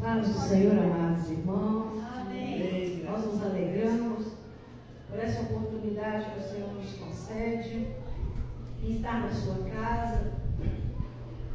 Paz do Senhor, amados irmãos. Amém. Nós nos alegramos por essa oportunidade que o Senhor nos concede de estar na sua casa,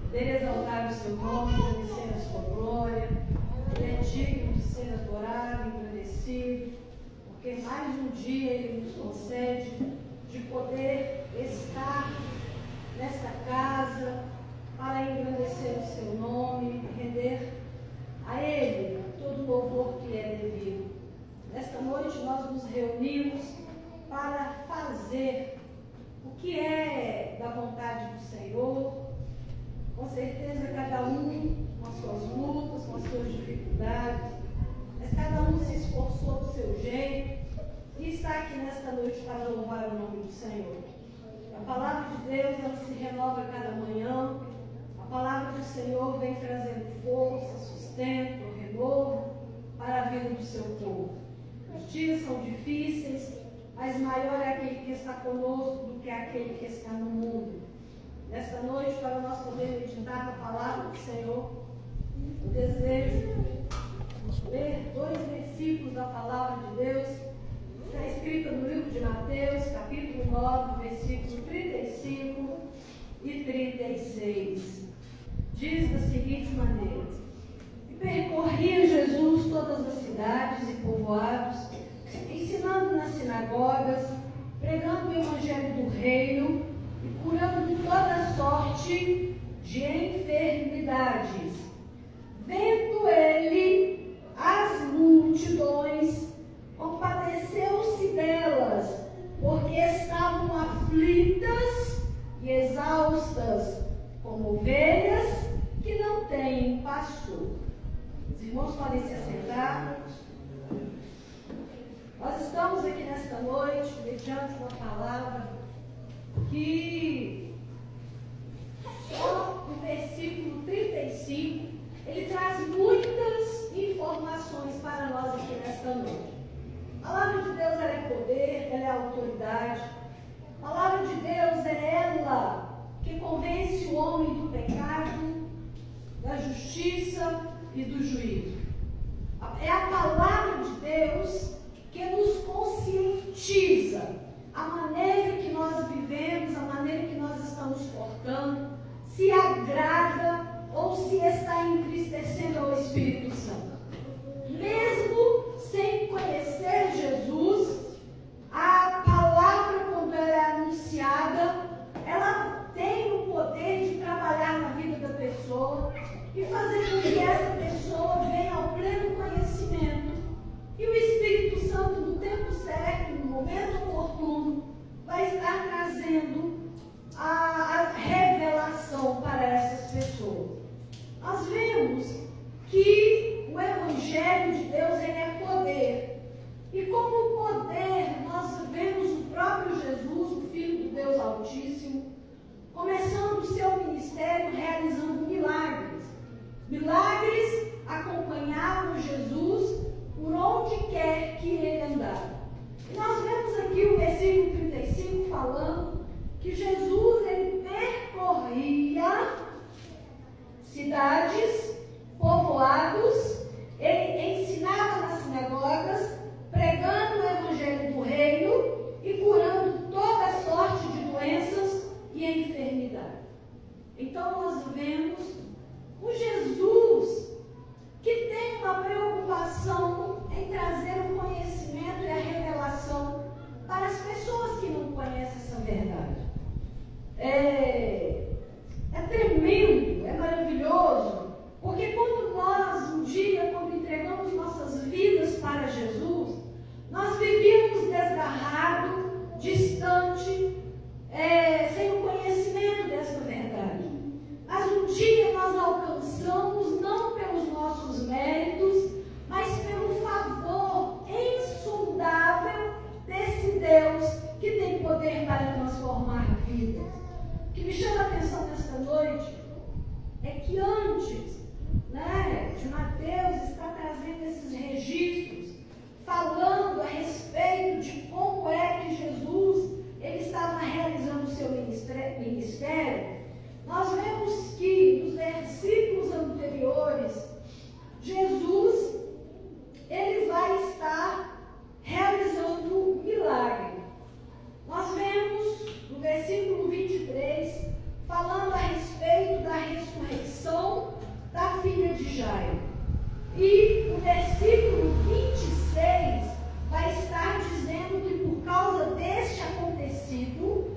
poder exaltar o seu nome, conhecer a sua glória. Ele é digno de ser adorado, engrandecido, porque mais um dia Ele nos concede de poder estar nesta casa para engrandecer o seu nome, render a Ele todo o louvor que é devido. Nesta noite nós nos reunimos para fazer o que é da vontade do Senhor. Com certeza cada um com as suas lutas, com as suas dificuldades, mas cada um se esforçou do seu jeito e está aqui nesta noite para louvar o nome do Senhor. A palavra de Deus, ela se renova cada manhã. A palavra do Senhor vem trazendo força, sustento, renovo para a vida do seu povo. Os dias são difíceis, mas maior é aquele que está conosco do que aquele que está no mundo. Nesta noite, para nós podermos meditar na palavra do Senhor, eu desejo ler 2 versículos da palavra de Deus. Está escrito no livro de Mateus, capítulo 9, versículos 35 e 36. Diz da seguinte maneira: E percorria Jesus todas as cidades e povoados, ensinando nas sinagogas, pregando o evangelho do reino e curando toda sorte de enfermidades. Vendo ele as multidões, compadeceu-se delas, porque estavam aflitas e exaustas, como ovelhas que não têm pastor. Os irmãos podem se assentar. Nós estamos aqui nesta noite, mediante uma palavra que só no versículo 35, ele traz muitas informações para nós aqui nesta noite. A palavra de Deus, ela é poder, ela é autoridade. A palavra de Deus é ela que convence o homem do pecado, da justiça e do juízo. É a palavra de Deus que nos conscientiza a maneira que nós vivemos, a maneira que nós estamos portando, se agrada ou se está entristecendo ao Espírito Santo. Mesmo sem conhecer Jesus, a palavra, quando ela é anunciada, ela tem o poder de trabalhar na vida da pessoa e fazer com que essa pessoa venha ao pleno conhecimento. E o Espírito Santo, no tempo certo, no momento oportuno, vai estar trazendo a revelação para essas pessoas. Nós vemos que o Evangelho de Deus, ele é poder. E como poder, nós vemos o próprio Jesus, o Filho do Deus Altíssimo, começando o seu ministério realizando milagres. Milagres acompanhavam Jesus por onde quer que ele andava. E nós vemos aqui o versículo 35 falando que Jesus, ele percorria cidades, povoados, ele ensinava nas sinagogas, pregando o evangelho do reino e curando toda sorte de doenças e enfermidades. Então nós vemos o Jesus que tem uma preocupação em trazer o conhecimento e a revelação para as pessoas que não conhecem essa verdade. É tremendo, é maravilhoso, porque quando nós, um dia, quando entregamos nossas vidas para Jesus, nós vivíamos desgarrado, distante, sem o conhecimento dessa verdade. Mas um dia nós alcançamos, não pelos nossos méritos, mas pelo favor insondável desse Deus que tem poder para transformar vidas. O que me chama a atenção nesta noite é que antes, de Mateus estar trazendo esses registros, falando a respeito de como é que Jesus ele estava realizando o seu ministério, nós vemos que nos versículos anteriores, Jesus E o versículo 26 vai estar dizendo que por causa deste acontecido,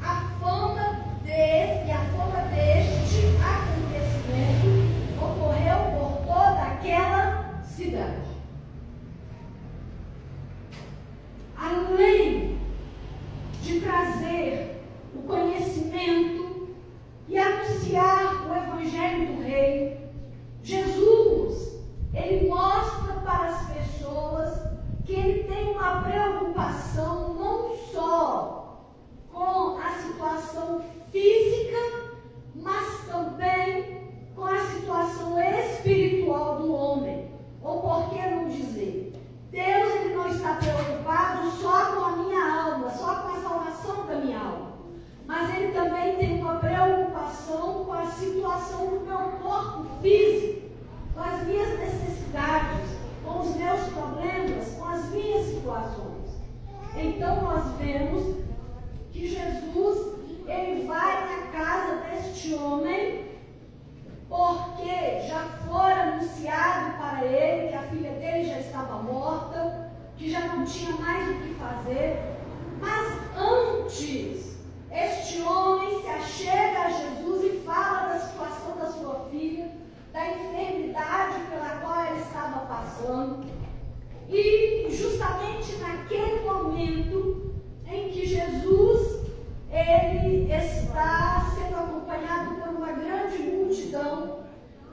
a fama deste acontecimento ocorreu por toda aquela cidade. Além de trazer o conhecimento e anunciar o Evangelho do Reino, Jesus, ele mostra para as pessoas que ele tem uma preocupação não só com a situação física, mas também com a situação espiritual do homem. Ou por que não dizer? Deus, ele não está preocupado só com a minha alma, só com a salvação da minha alma, mas ele também tem uma preocupação com a situação do meu corpo físico, com as minhas necessidades, com os meus problemas, com as minhas situações. Então nós vemos que Jesus, ele vai na casa deste homem, porque já fora anunciado para ele que a filha dele já estava morta, que já não tinha mais o que fazer. Mas antes, este homem se achega a Jesus e fala da situação da sua filha, da enfermidade pela qual ela estava passando. E justamente naquele momento em que Jesus, ele está sendo acompanhado por uma grande multidão,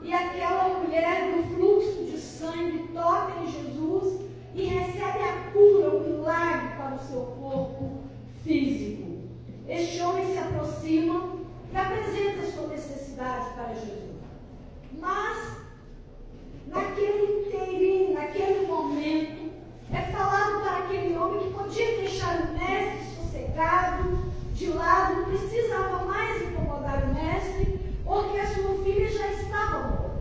e aquela mulher do fluxo de sangue toca em Jesus e recebe a cura, o milagre para o seu corpo físico. Este homem se aproxima e apresenta a sua necessidade para Jesus. Mas, naquele inteirinho, naquele momento, é falado para aquele homem que podia deixar o mestre sossegado de lado, não precisava mais incomodar o mestre, porque a sua filha já estava morta.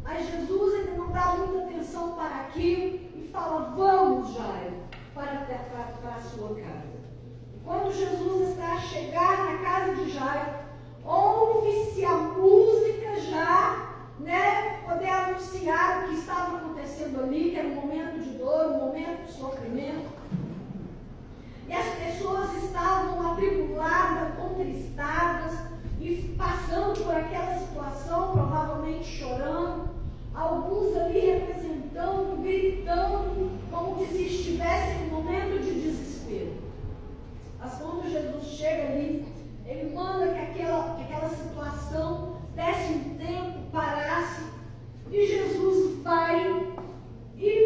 Mas Jesus ainda não dá muita atenção para aquilo e fala: vamos, Jairo, para a sua casa. Quando Jesus está a chegar na casa de Jairo, ouve-se a música já, poder anunciar o que estava acontecendo ali, que era um momento de dor, um momento de sofrimento. E as pessoas estavam atribuladas, contristadas e passando por aquela situação, provavelmente chorando. Alguns ali representando, gritando, como se estivessem em um momento de desespero. Mas quando Jesus chega ali, ele manda que aquela situação desse um tempo, parasse, e Jesus vai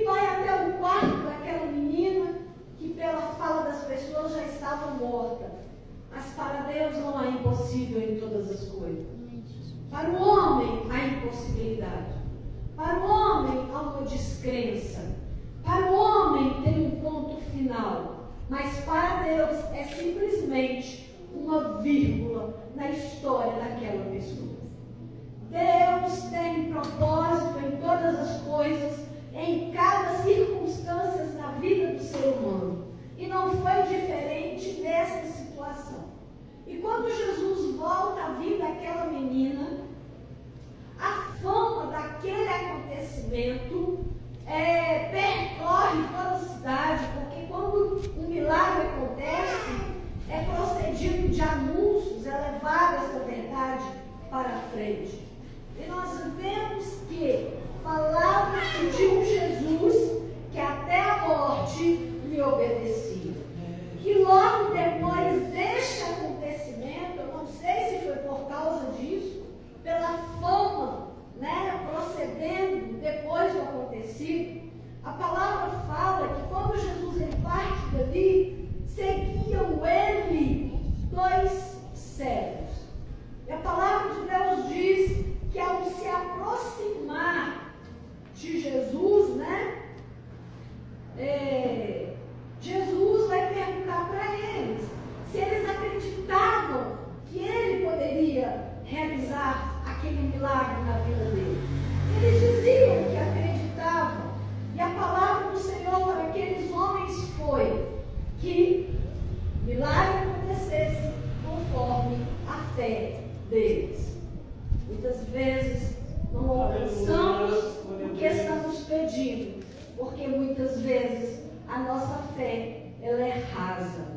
até o quarto daquela menina, que pela fala das pessoas já estava morta. Mas para Deus não há impossível em todas as coisas. Para o homem há impossibilidade. Para o homem há uma descrença. Para o homem tem um ponto final. Mas para Deus é simplesmente uma vírgula na história daquela pessoa. Deus tem propósito em todas as coisas, em cada circunstância na vida do ser humano. E não foi diferente dessa situação. E quando Jesus volta à vida daquela menina, a fama daquele acontecimento percorre toda a cidade, porque quando um milagre acontece, é procedido de anúncios, é levada essa verdade para a frente. E nós vemos que falava-se de um Jesus que até a morte lhe obedecia. Que logo depois deste acontecimento, eu não sei se foi por causa disso, pela fama, procedendo depois do acontecido, a palavra fala que quando Jesus ele parte dali, seguiam ele 2 cegos. E a palavra de Deus diz que ao se aproximar de Jesus, Jesus vai perguntar para eles se eles acreditavam que ele poderia realizar aquele milagre na vida dele. Eles diziam que acreditavam, e a palavra do Senhor para aqueles homens foi que o milagre acontecesse conforme a fé deles. Muitas vezes não alcançamos o que pedindo, porque muitas vezes a nossa fé, ela é rasa.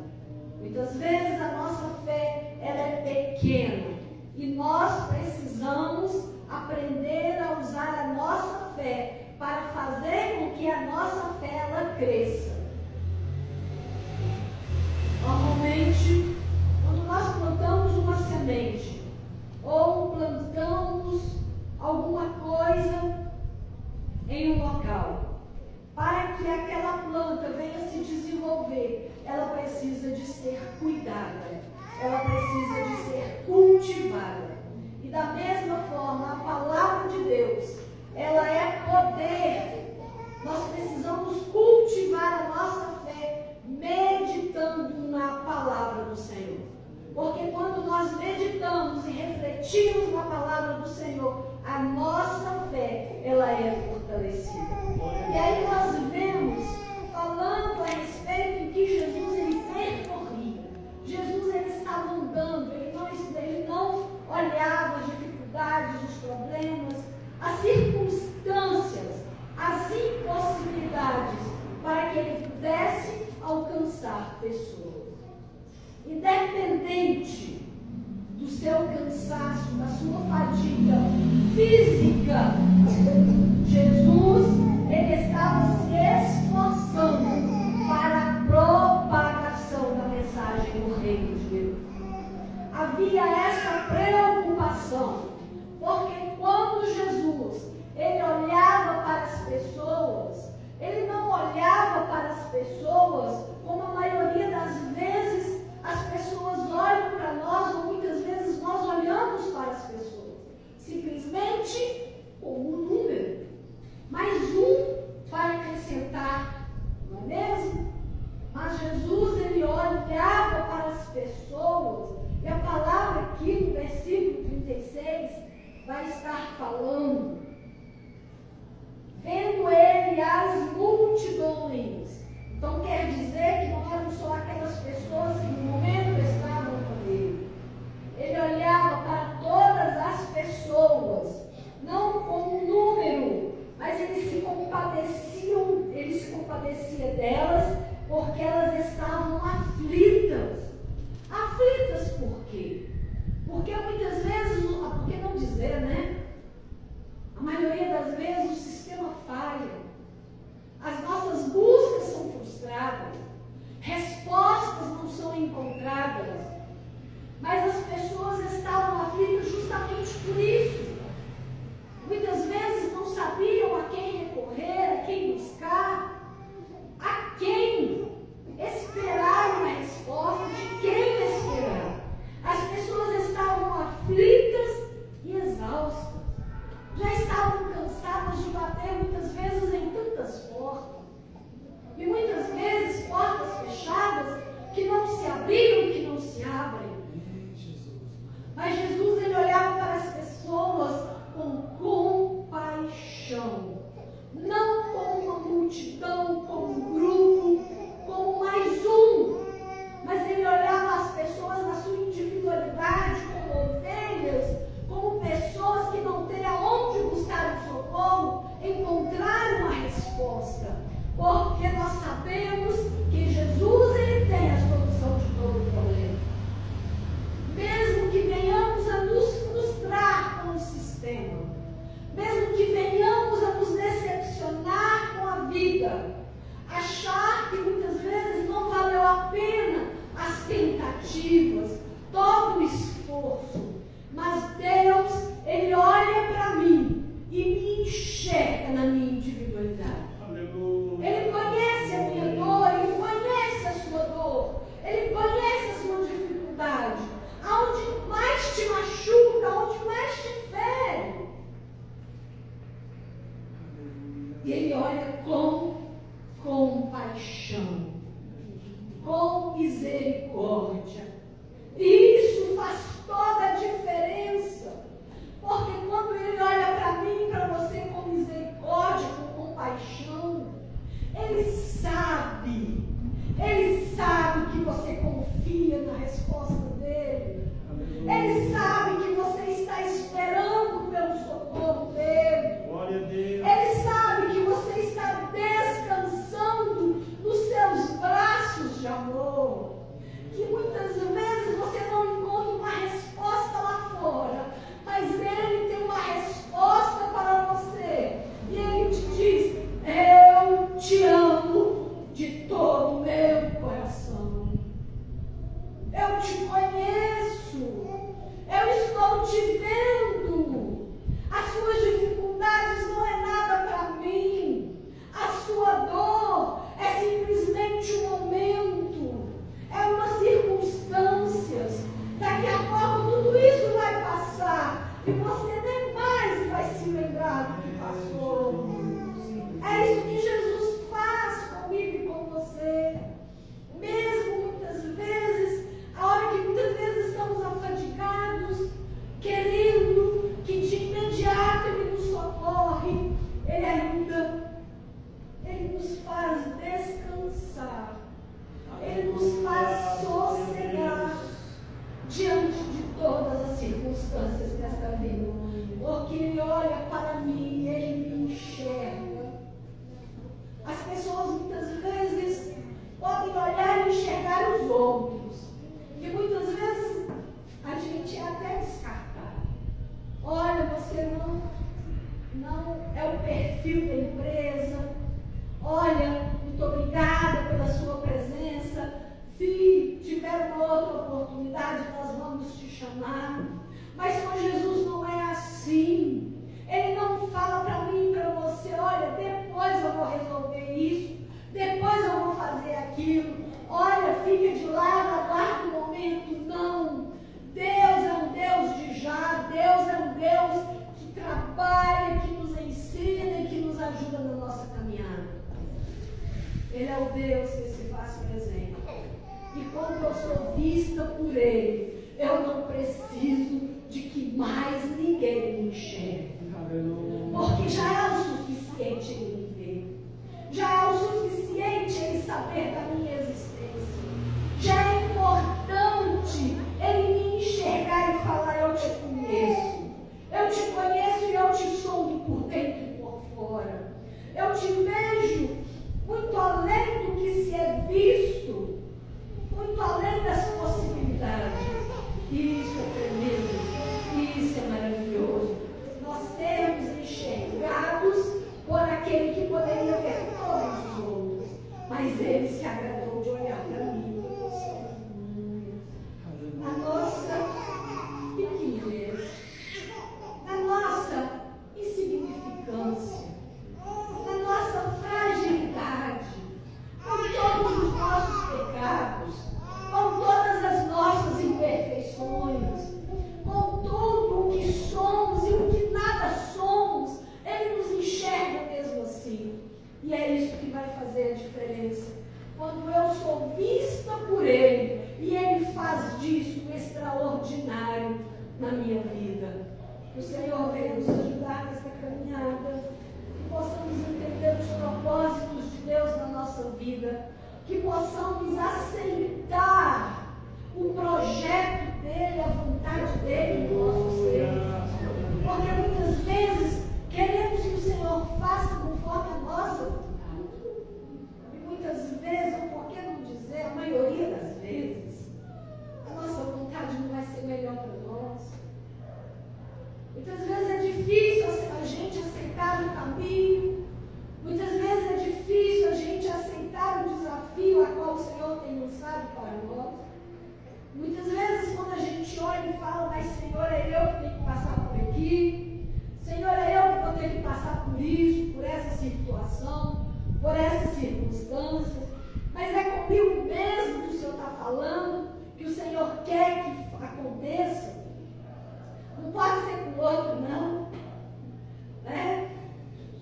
Muitas vezes a nossa fé, ela é pequena. E nós precisamos aprender a usar a nossa fé para fazer com que a nossa fé, ela cresça. Normalmente, quando nós plantamos uma semente, ou plantamos alguma coisa em um local, para que aquela planta venha se desenvolver, ela precisa de ser cuidada, ela precisa de ser cultivada. E da mesma forma, a palavra de Deus, ela é poder. Nós precisamos cultivar a nossa fé meditando na palavra do Senhor. Porque quando nós meditamos e refletimos na palavra do Senhor, a nossa fé, ela é fortalecida. E aí nós vemos, falando a respeito de que Jesus, ele percorria. Jesus, ele estava andando, ele não olhava as dificuldades, os problemas, as circunstâncias, as impossibilidades, para que ele pudesse alcançar pessoas. Independente do seu cansaço, da sua fadiga física, Jesus, ele estava se esforçando para a propagação da mensagem do reino de Deus. Havia essa preocupação, porque quando Jesus, ele olhava para as pessoas, ele não olhava para as pessoas como a maioria das vezes as pessoas olham para nós, ou muitas vezes nós olhamos para as pessoas, simplesmente como um número, mais um para acrescentar, não é mesmo? Mas Jesus, ele olhava para as pessoas, e a palavra aqui no versículo 36 vai estar falando, vendo ele as multidões. Então quer dizer que não eram só aquelas pessoas que no momento estavam com ele. Ele olhava para todas as pessoas, não como um número, mas ele se compadecia delas, porque elas estavam aflitas. Aflitas por quê? Porque muitas vezes, por que não dizer, né? A maioria das vezes o sistema falha. As nossas buscas são frustradas, respostas não são encontradas, mas as pessoas estavam aflitas justamente por isso. Muitas vezes não sabiam a quem recorrer, a quem buscar, a quem esperar uma resposta, de quem esperar. As pessoas estavam aflitas e exaustas. Já estavam cansadas de bater muitas vezes em tantas portas. E muitas vezes portas fechadas que não se abriram, que não se abrem. Mas Jesus, ele olhava para as pessoas com compaixão. Não como uma multidão, como um grupo, como mais um. Mas ele olhava as pessoas na sua individualidade, como ovelhas, como pessoas que não têm aonde buscar o socorro, encontrar uma resposta. Porque nós sabemos que Jesus, ele tem a solução de todo o problema. Mesmo que venhamos a nos frustrar com o sistema, mesmo que venhamos a nos decepcionar com a vida, achar que muitas vezes não valeu a pena as tentativas, todo o esforço, mas Deus, ele olha para mim e me enxerga na minha individualidade. Aleluia. Ele conhece a minha dor, ele conhece a sua dor, ele conhece a sua dificuldade, aonde mais te machuca, aonde mais te fere. E ele olha com compaixão, com misericórdia. E isso faz toda a diferença. Porque quando ele olha para mim, para você com misericórdia, com compaixão, ele sabe que você confia na resposta dele. Ele sabe que você está esperando pelo socorro dele. Glória a Deus. Ele sabe que você perfil da empresa. Olha, muito obrigada pela sua presença. Se tiver uma outra oportunidade, nós vamos te chamar. Mas com Jesus não é assim. Ele não fala para mim e para você: olha, depois eu vou resolver isso, depois eu vou fazer aquilo, olha, fica de lado, aguarda um momento. Não. Deus é um Deus de já. Deus é um Deus que trabalha, que nos ensina e que nos ajuda na nossa caminhada. Ele é o Deus que se faz presente. E quando eu sou vista por Ele, eu não preciso de que mais ninguém me enxergue. Porque já é o suficiente Ele me ver. Já é o suficiente Ele saber da minha existência. Já é importante Ele me enxergar e falar: eu te conheço. Eu te conheço e eu te sondo por dentro e por fora. Eu te vejo muito além do que se é visto, muito além das possibilidades. Isso é tremendo, isso é maravilhoso. Nós sermos enxergados por aquele que poderia ver todos os outros, mas ele se agradou de olhar para mim e para você. A nossa pequenez, a nossa insignificância, a nossa fragilidade, com todos os nossos pecados, com todas as nossas imperfeições, com tudo o que somos e o que nada somos, Ele nos enxerga mesmo assim. E é isso que vai fazer a diferença. Quando eu sou vista por Ele e Ele faz disso um extraordinário na minha vida. Que o Senhor venha nos ajudar nessa caminhada, que possamos entender os propósitos de Deus na nossa vida, que possamos aceitar o projeto dEle, a vontade dEle no nosso ser. Porque muitas vezes queremos que o Senhor faça conforme a nossa vontade. E muitas vezes, ou por que não dizer, a maioria das vezes, a nossa vontade não vai ser melhor para nós. Muitas vezes é difícil a gente aceitar o caminho. Muitas vezes é difícil a gente aceitar o desafio a qual o Senhor tem lançado para nós. Muitas vezes quando a gente olha e fala: mas Senhor, é eu que tenho que passar por aqui. Senhor, é eu que vou ter que passar por isso, por essa situação, por essas circunstâncias. Mas é comigo mesmo que o Senhor está falando, que o Senhor quer que aconteça. Não pode ser com o outro, não. Né?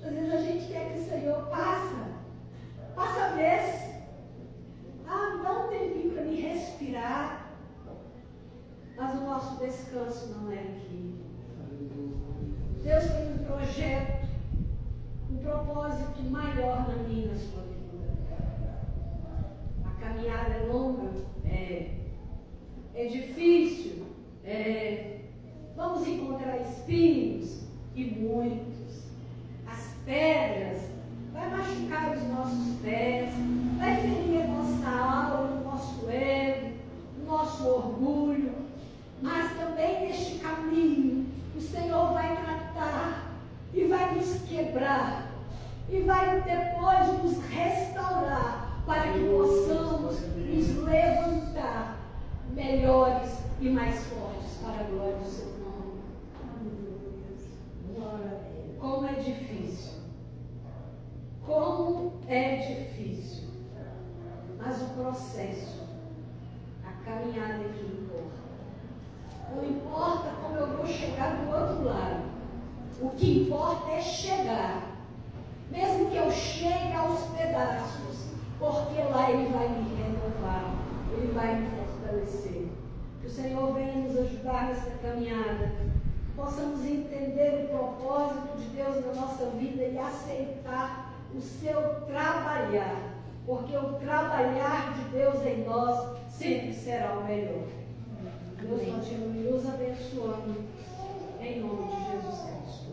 Às vezes a gente quer que o Senhor passa a vez. Me dá um tempinho para me respirar. Mas o nosso descanso não é aqui. Deus tem um projeto, um propósito maior na minha e na sua vida. A caminhada é longa, é difícil, vamos encontrar espinhos, e muitos. As pedras vai machucar os nossos pés, vai ferir a nossa alma, o nosso ego, o nosso orgulho. Mas também neste caminho o Senhor vai tratar e vai nos quebrar e vai depois nos restaurar para que possamos nos levantar melhores e mais fortes para a glória do seu nome. Como é difícil. Como é difícil. Mas o processo, a caminhada é que importa. Não importa como eu vou chegar do outro lado. O que importa é chegar. Mesmo que eu chegue aos pedaços, porque lá Ele vai me renovar, Ele vai me fortalecer. Que o Senhor venha nos ajudar nessa caminhada. Possamos entender o propósito de Deus na nossa vida e aceitar o seu trabalhar. Porque o trabalhar de Deus em nós sempre será o melhor. Deus continue nos abençoando, em nome de Jesus Cristo.